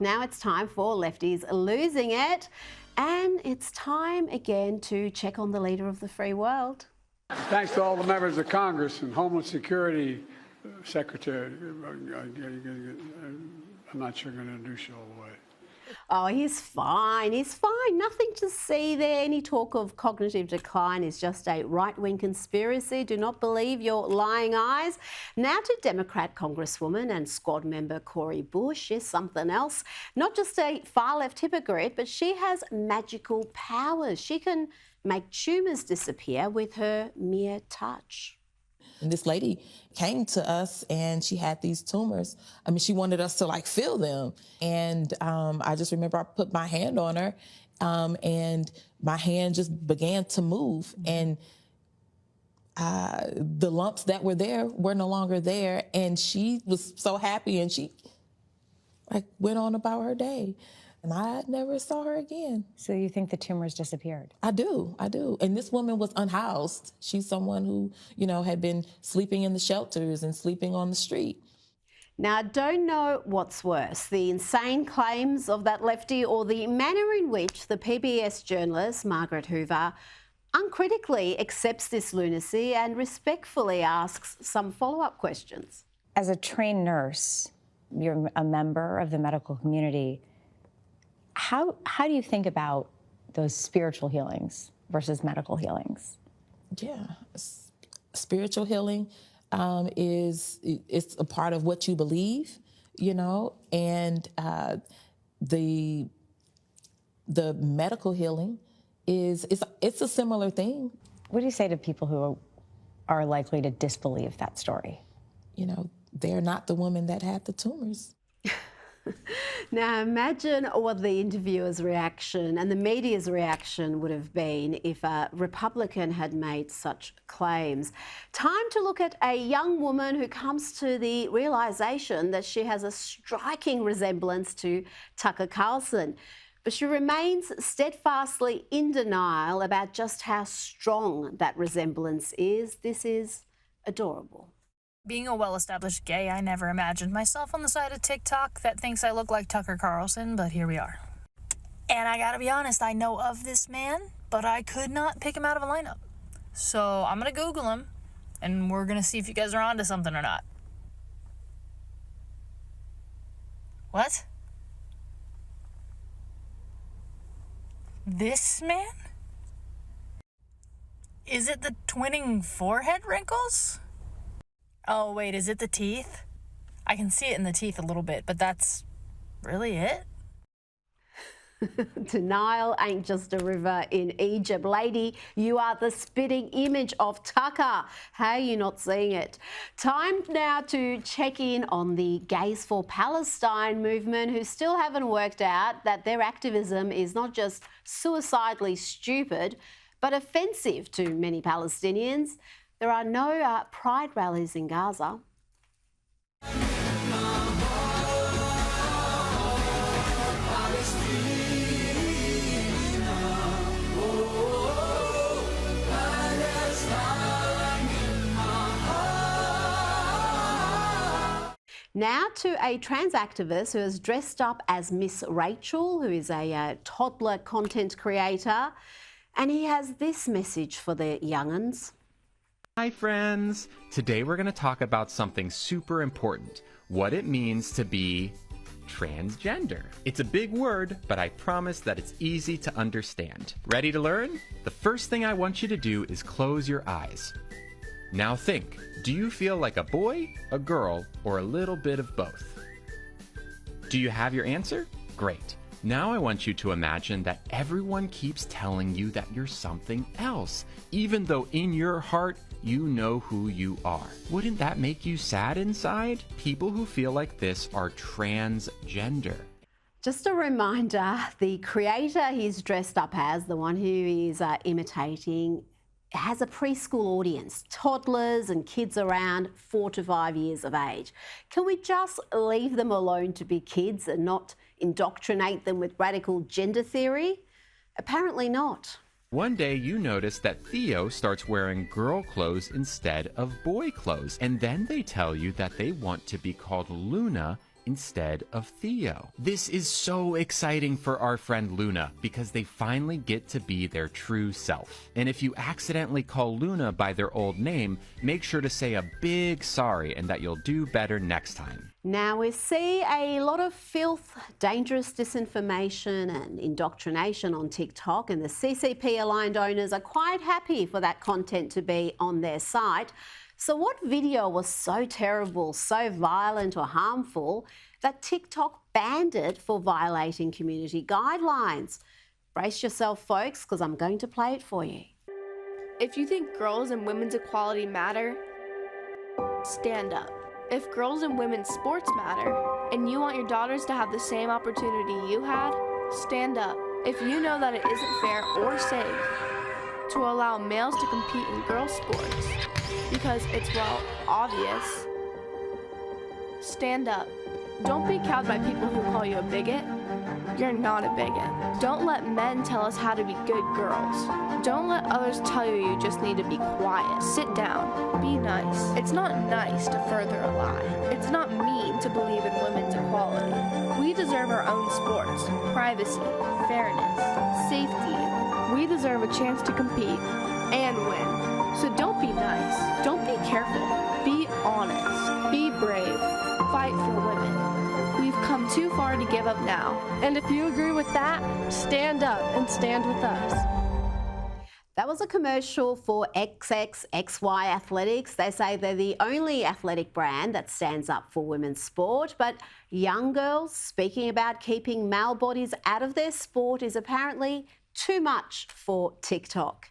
Now it's time for Lefties Losing It, and it's time again to check on the leader of the free world. Thanks to all the members of Congress and Homeland Security Secretary. I'm not sure I'm going to introduce you all the way. Oh, he's fine. He's fine. Nothing to see there. Any talk of cognitive decline is just a right-wing conspiracy. Do not believe your lying eyes. Now to Democrat Congresswoman and squad member Cori Bush is something else. Not just a far-left hypocrite, but she has magical powers. She can make tumours disappear with her mere touch. And this lady came to us and she had these tumors. I mean, she wanted us to feel them. And I just remember I put my hand on her and my hand just began to move. And the lumps that were there were no longer there. And she was so happy and she went on about her day. And I never saw her again. So you think the tumors disappeared? I do. And this woman was unhoused. She's someone who, had been sleeping in the shelters and sleeping on the street. Now, I don't know what's worse, the insane claims of that lefty or the manner in which the PBS journalist, Margaret Hoover, uncritically accepts this lunacy and respectfully asks some follow-up questions. As a trained nurse, you're a member of the medical community. How do you think about those spiritual healings versus medical healings? Yeah, spiritual healing it's a part of what you believe, and the medical healing it's a similar thing. What do you say to people who are likely to disbelieve that story? They're not the woman that had the tumors. Now imagine what the interviewer's reaction and the media's reaction would have been if a Republican had made such claims. Time to look at a young woman who comes to the realisation that she has a striking resemblance to Tucker Carlson, but she remains steadfastly in denial about just how strong that resemblance is. This is adorable. Being a well-established gay, I never imagined myself on the side of TikTok that thinks I look like Tucker Carlson, but here we are. And I gotta be honest, I know of this man, but I could not pick him out of a lineup. So I'm gonna Google him, and we're gonna see if you guys are onto something or not. What? This man? Is it the twinning forehead wrinkles? Oh, wait, is it the teeth? I can see it in the teeth a little bit, but that's really it? Denial ain't just a river in Egypt. Lady, you are the spitting image of Tucker. How are you not seeing it? Time now to check in on the Gays for Palestine movement, who still haven't worked out that their activism is not just suicidally stupid, but offensive to many Palestinians. There are no pride rallies in Gaza. Now to a trans activist who has dressed up as Miss Rachel, who is a toddler content creator, and he has this message for the young'uns. Hi friends! Today we're going to talk about something super important, what it means to be transgender. It's a big word, but I promise that it's easy to understand. Ready to learn? The first thing I want you to do is close your eyes. Now think, do you feel like a boy, a girl, or a little bit of both? Do you have your answer? Great. Now I want you to imagine that everyone keeps telling you that you're something else, even though in your heart you know who you are. Wouldn't that make you sad inside? People who feel like this are transgender. Just a reminder, the creator he's dressed up as, the one who is imitating, has a preschool audience, toddlers and kids around 4 to 5 years of age. Can we just leave them alone to be kids and not indoctrinate them with radical gender theory? Apparently not. One day you notice that Theo starts wearing girl clothes instead of boy clothes, and then they tell you that they want to be called Luna instead of Theo. This is so exciting for our friend Luna because they finally get to be their true self. And if you accidentally call Luna by their old name, make sure to say a big sorry and that you'll do better next time. Now we see a lot of filth, dangerous disinformation and indoctrination on TikTok, and the CCP-aligned owners are quite happy for that content to be on their site. So what video was so terrible, so violent or harmful that TikTok banned it for violating community guidelines? Brace yourself, folks, because I'm going to play it for you. If you think girls and women's equality matter, stand up. If girls and women's sports matter, and you want your daughters to have the same opportunity you had, stand up. If you know that it isn't fair or safe to allow males to compete in girls' sports, because it's, well, obvious, stand up. Don't be cowed by people who call you a bigot. You're not a bigot. Don't let men tell us how to be good girls. Don't let others tell you you just need to be quiet. Sit down. Be nice. It's not nice to further a lie. It's not mean to believe in women's equality. We deserve our own sports, privacy, fairness, safety. We deserve a chance to compete and win. So don't be nice. Don't be careful. Be honest. Be brave. Fight for women. We've come too far to give up now. And if you agree with that, stand up and stand with us. That was a commercial for XXXY Athletics. They say they're the only athletic brand that stands up for women's sport, but young girls speaking about keeping male bodies out of their sport is apparently too much for TikTok.